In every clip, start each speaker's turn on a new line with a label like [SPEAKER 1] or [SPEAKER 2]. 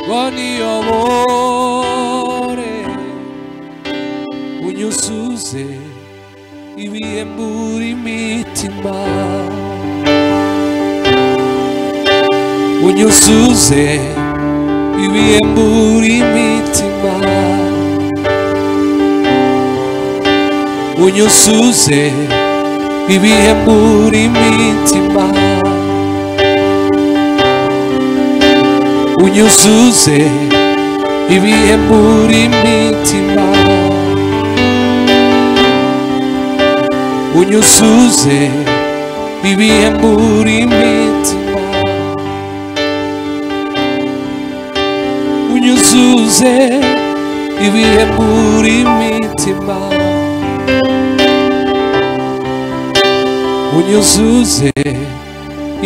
[SPEAKER 1] waniyobore unyuzuze ibihembura imitima unyuzuze ibihembura imitima unyuzuze ibihembura imitima unyuzuze ibihembura imitima unyuzuze ibihembura imitima unyuzuze ibihembura imitima unyuzuze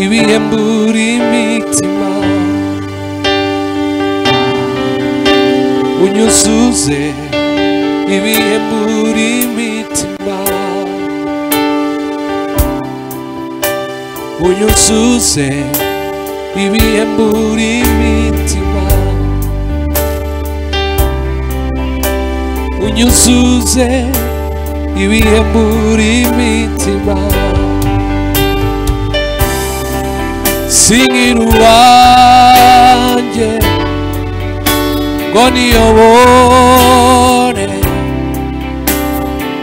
[SPEAKER 1] ibihembura imitima unyuzuze ibihembura imitima unyuzuze ibihembura imitima unyuzuze ibihembura imitima singira uwanjye ngo niyobore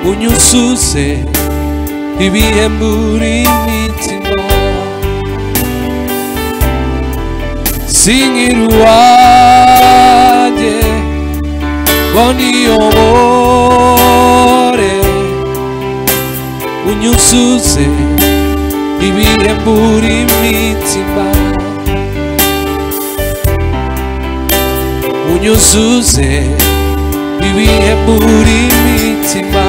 [SPEAKER 1] unyuzuze ibihembura imitima singira uwanjye ngo niyobore unyuzuze ibihembura imitima unyuzuze ibihembura imitima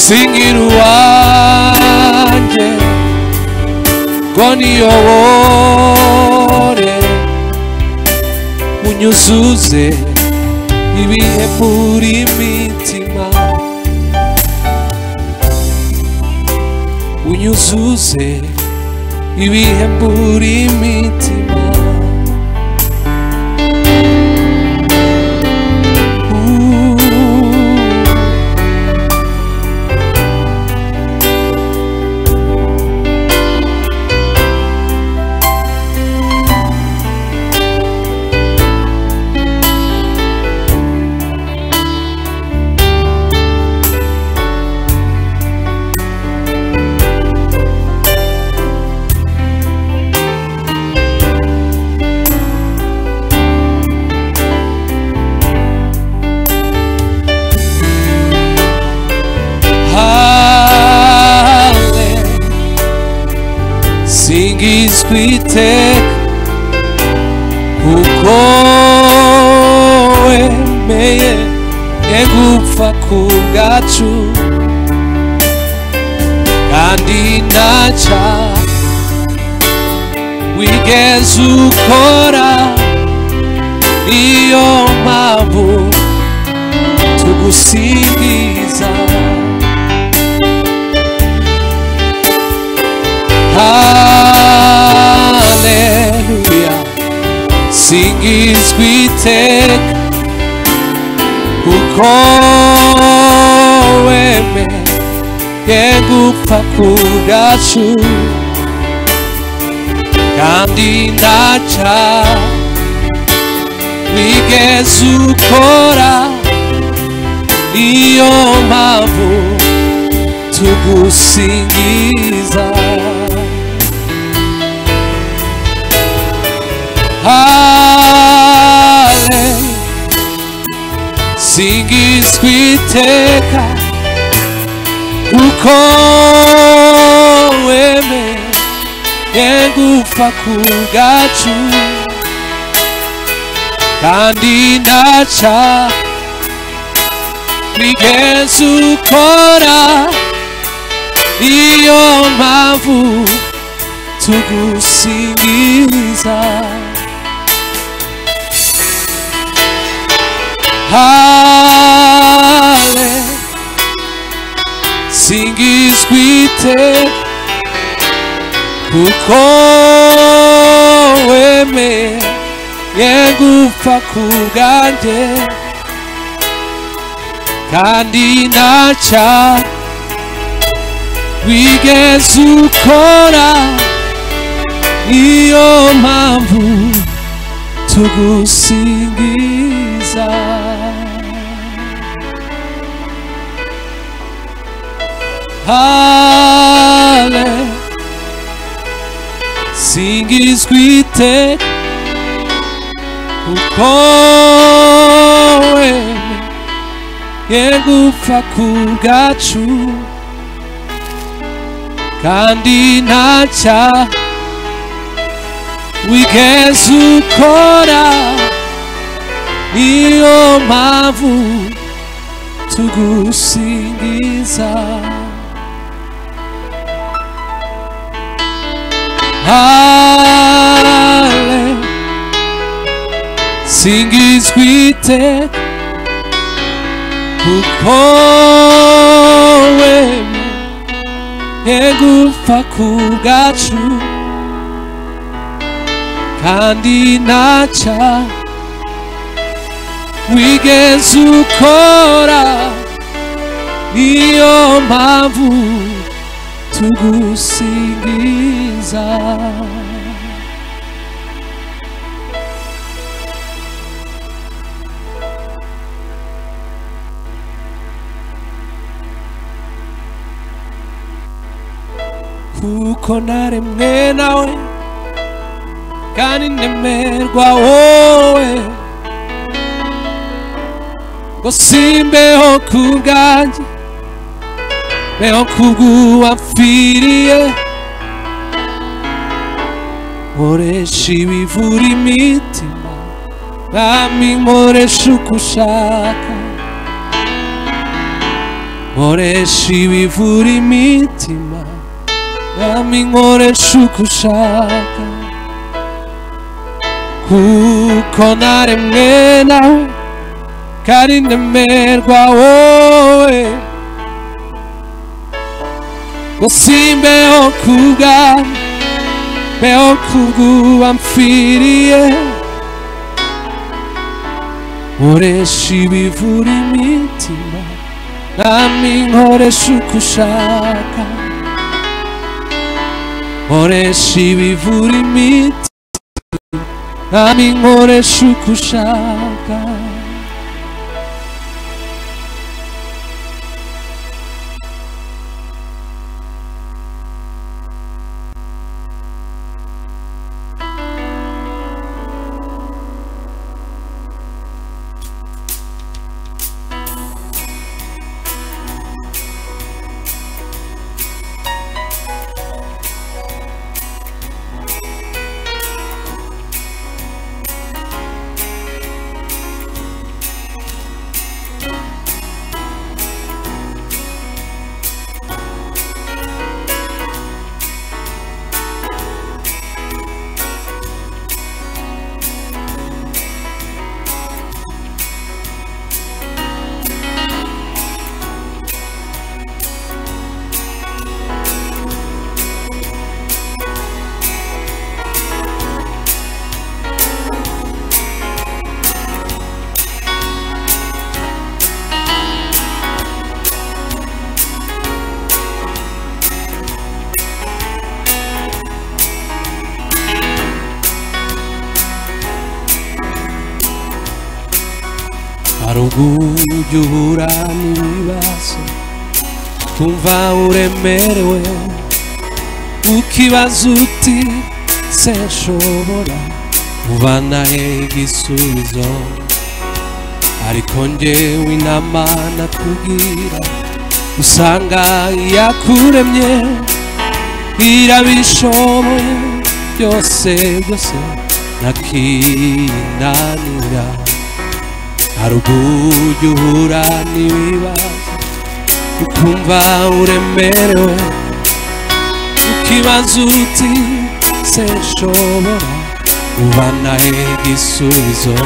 [SPEAKER 1] singira uwanjye ngo niyobore unyuzuze ibihembura imitima unyuzuze ibihembura imitima singizwe iteka kuko wemeye gupfa ku bwacu kandi ntacyo wigeze ukora niyo mpamvu tugusingiza Hallelujah, singizwe iteka kuko wemeye gupfa ku bwacu kandi ntacyo wigeze ukora niyo mpamvu tugusingiza singizwe iteka kuko wemeye gupfa ku bwacu kandi ntacyo wigeze ukora niyo mpamvu tugusingiza singizwe iteka kuko wemeye gupfa ku bwanjye kandi ntacyo wigeze ukora, niyo mpamvu tugusingiza. Singizwa iteka kuko wemeye gupfa ku bwacu kandi ntacyo wigeze ukora, niyo mpamvu tugusingiza. Singizwa iteka kuko wemeye gupfa ku bwacu kandi ntacyo wigeze ukora, niyo mpamvu tugusingiza. Kuko naremwe nawe kandi ndemerwa wowe, ngo simbeho ku bwanjye beho kubw'uwapfiriye, nkoresha ibivura imitima mwami nkoresha uko ushaka, nkoresha ibivura imitima mwami nkoresha uko ushaka. Kuko naremwe nawe kandi ndemerwa wowe, ngo simbeho ku bwanjye beho kubw'uwapfiriye, nkoresha ibivura imitima mwami nkoresha uko ushaka, nkoresha ibivura imitima mwami nkoresha uko ushaka. hari ubwo uhura n'ibibazo kumva uremerewe ukibaza uti se nshobora kubana igisubizo, ariko njyewe inama nakubwira usanga yakuremye irabishoboye byose byose nakinanira. hari ubwo uhura n'ibibazo ukumva uremerewe ukibaza uti se nshobora kubana igisubizo,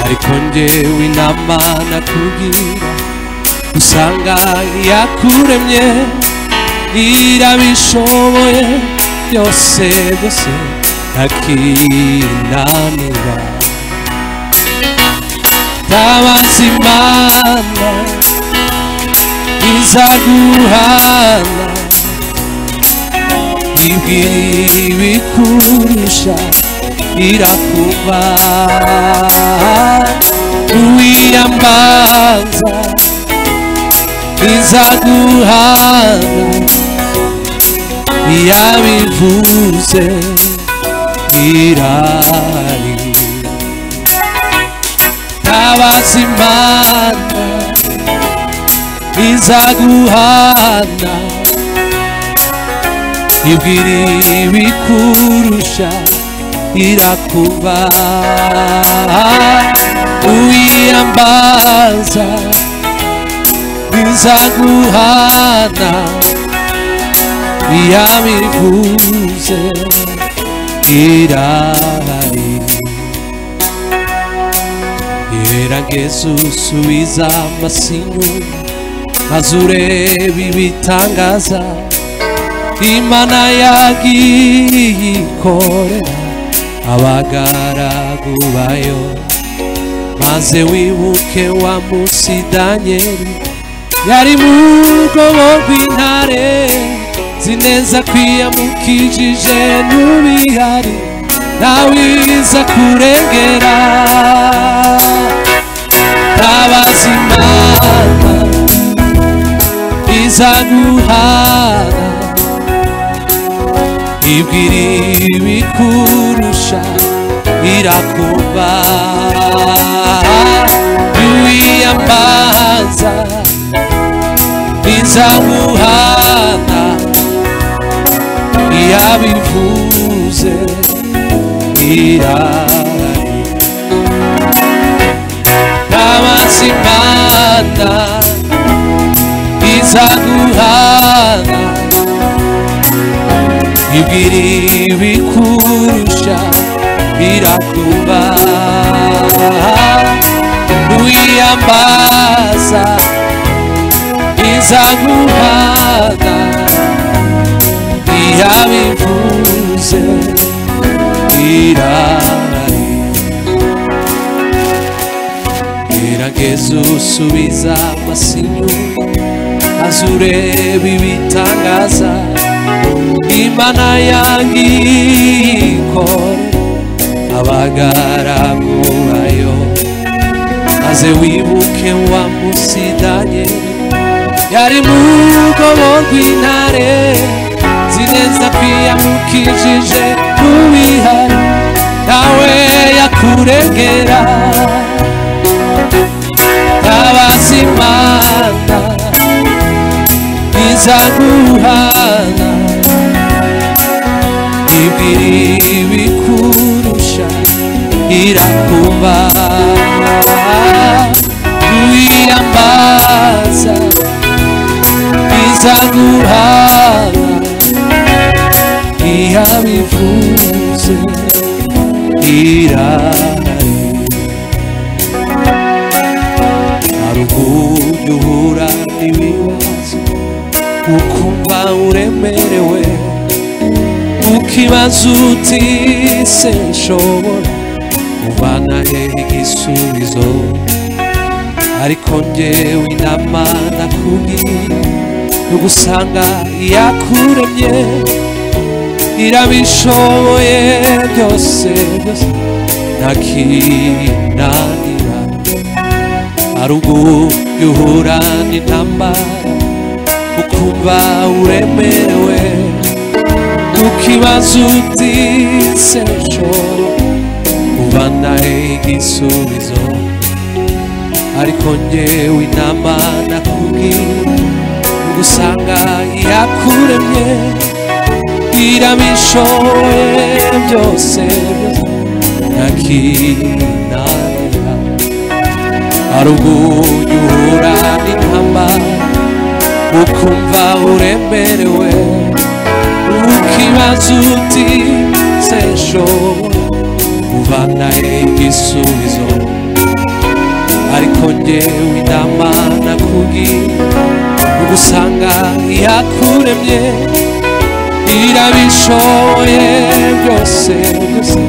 [SPEAKER 1] ariko njyewe inama nakubwira usanga yakuremye irabishoboye byose byose ntakinanira. Tabaza Imana izaguhana, ibwira ibikurusha irakumva. Uwiyambaza izaguhana, yabivuze irari. Tabaza Imana izaguhana, ibwira ibikurusha irakumva. Uwiyambaza izaguhana, yabivuze irahari. Gerageza usubiza amaso inyuma, maze urebe ibitangaza Imana yagiye ikorera abagaragu bayo. Maze wibuke wa munsi Danyeli yari mu rwobo rw'intare, nzi neza ko yamukijije n'ubihari ntawiza kurengera. Tabaza Imana izaguhana, ibwira ibikurusha irakumva. Uwiyambaza izaguhana, yabivuze irahari. Tabaza Imana izaguhana, ibwira ibikurusha irakumva. Uwiyambaza izaguhana, yabivuze irahari. Gerageza usubiza amaso inyuma, maze urebe ibitangaza Imana yagiye ikorera abagaragu bayo. Maze wibuke wa munsi Danyeli yari mu rwobo rw'intare, nzi neza ko yamukijije n'ubihari ntawe yakurengera. Tabaza Imana izaguhana, ibwira ibikurusha irakumva. Uwiyambaza izaguhana, yabivuze irahari. Hari uburyo uhura n'ibibazo ukumva uremerewe, ukibaza uti se nshobora kuvana he igisubizo? Ariko njyewe inama nakubwira yo gusanga yakuremye irabishoboye byose ntakinanira. Hari uburyo uhura n'intambara ukumva uremerewe, ukibaza uti se nshobora kuvana he igisubizo? Ariko njyewe inama nakubwira gusanga yakuremye irabishoboye byose ntakinanira. Hari uburyo uhura n'intambara ukumva uremerewe, ukibaza uti se nshobora kuvana he igisubizo? Ariko njyewe inama nakubwira gusanga yakuremye irabishoboye byose byose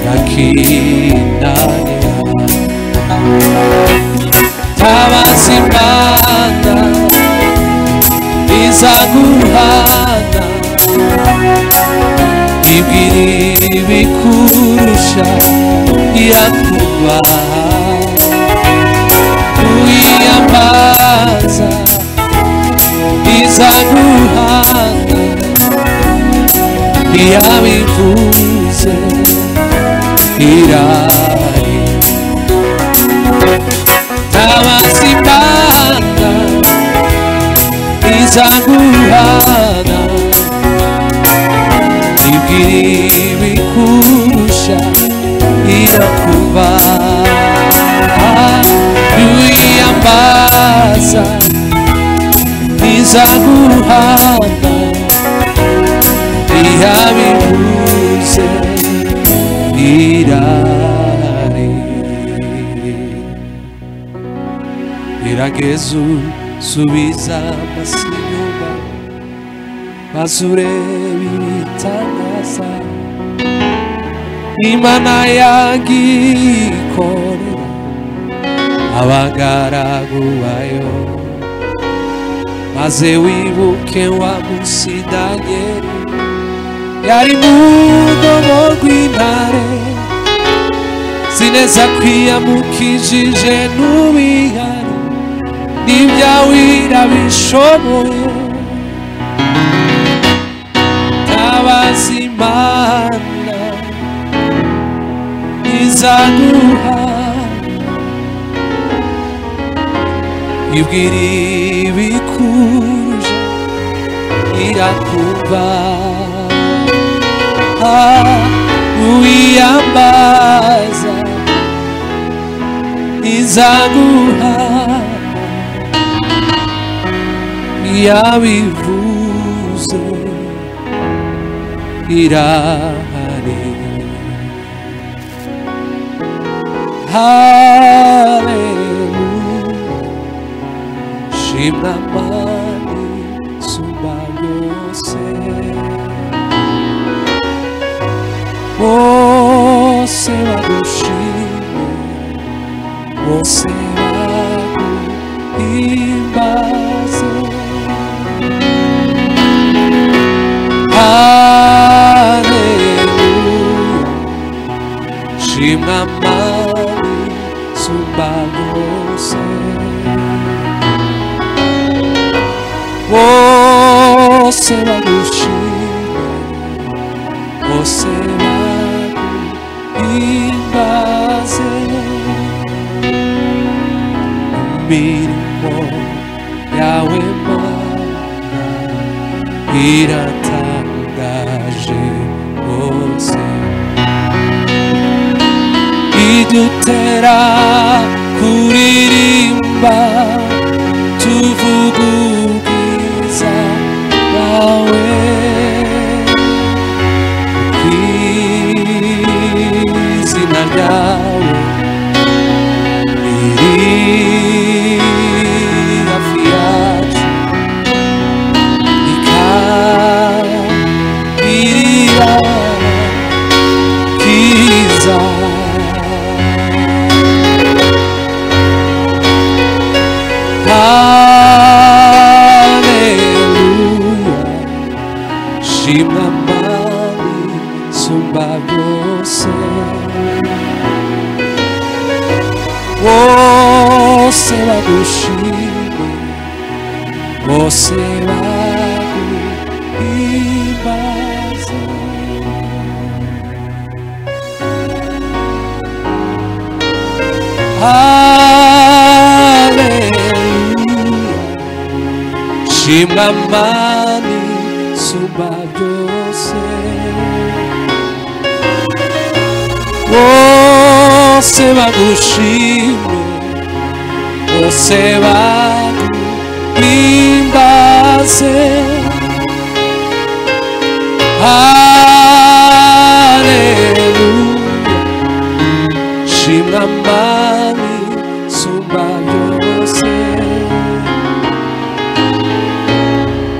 [SPEAKER 1] nakinanira tabaza Imana izaguhana ibwira ibikurusha irakubaha uyiyambaza izaguhana iyabivuze irari tabaza Imana izaguhana ibwira ibikurusha irakubaha uyiyambaza izaguhana iyabivuze irari gerageza usubiza amaso inyuma maze urebe ibitangaza Imana yagikorera abagaragu bayo maze wibuke wa munsi Danieli yari mu rwobo rw'intare sineza kwiyamukijije n'ubihari n'ibyawe irabishoboye tabaza Imana izaguha ibwira ibikurusha irakubaha uyiyambaza izaguha iyabivuze irahari haleluya shimwa Mana isumba byose bose bagushime bose baguhimbaze haleluya shimwa Mana isumba byose bose bagushime bose baguhimbaze imirimo yawe Mana iratangaje rwose idutera kuririmba tuvuga ubwiza bwawe kw'izina ryawe riri hafi yacu rikagirira bwiza haleluya shimwa Mana isumba byose bose bagushime bose baguhimbaze haleluya shimwa Mana isumba byose bose bagushime bose baguhimbaze haleluya shimwa Mana isumba byose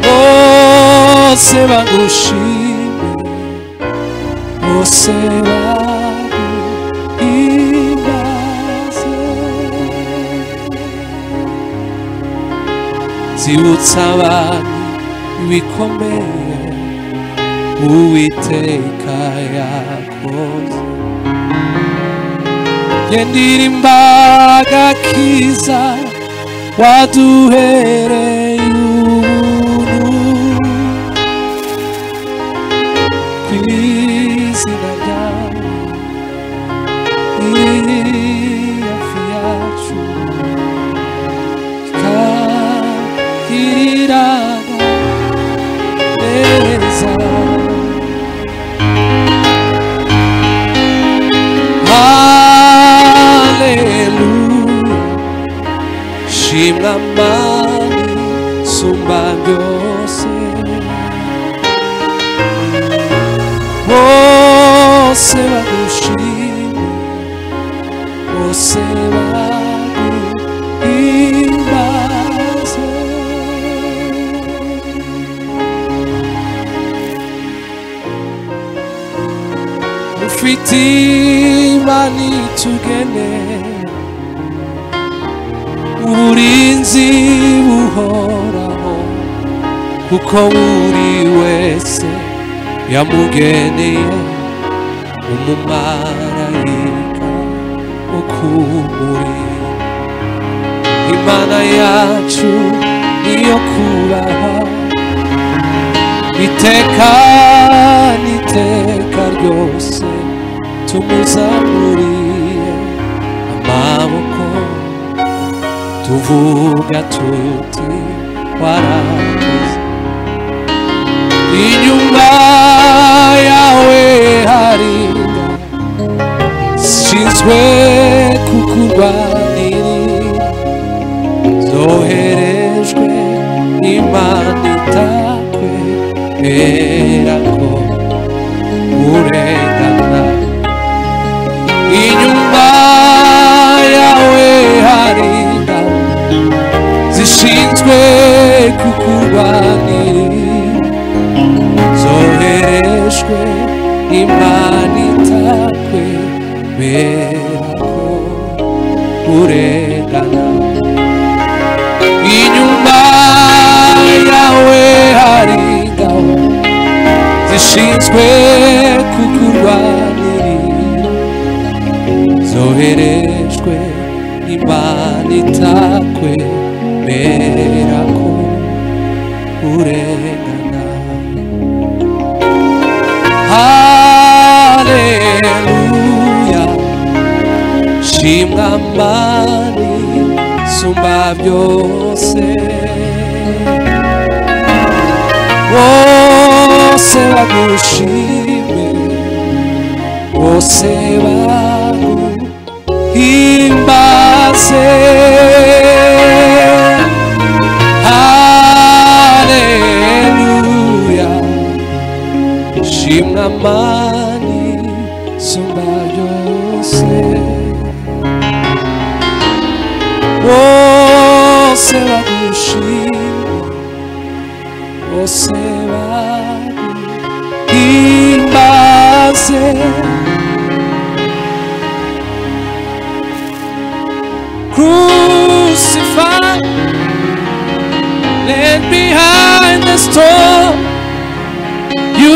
[SPEAKER 1] bose bagushime bose baguhimbaze. Zibutsa abantu ibikomeye Uwiteka yakoze. Ndirimba agakiza waduhereye ubuntu kw'izina ryawe hafi yacu ikagirira neza. Shimwa Mana sumba byose, bose bagushime, bose baguhimbaze. Ufite Imana itugenera uburinzi buhoraho, kuko buri wese yamugeneye umumarayika wo kumurinda. Imana yacu niyo kubaha iteka n'iteka ryose, tumuzamuriye amaboko tuvuga tuti warakoze. Inyuma yawe hari ingabo zishinzwe kukurwanirira, zoherejwe n'Imana itakwemera ko urengana. Inyuma yawe hari ingabo zishinzwe kukurwanirira, zoherejwe n'Imana itakwemera ko urengana. Inyuma yawe hari ingabo zishinzwe kukurwanirira, zoherejwe n'Imana itakwemera ko urengana. Haleluya, shimwa Mana sumba byose, bose bagushime, bose baguhimbaze. Haleluya, shimwa Mana sumba byose, bose bagushime, bose baguhimbaze. Crucified, left behind the storm, you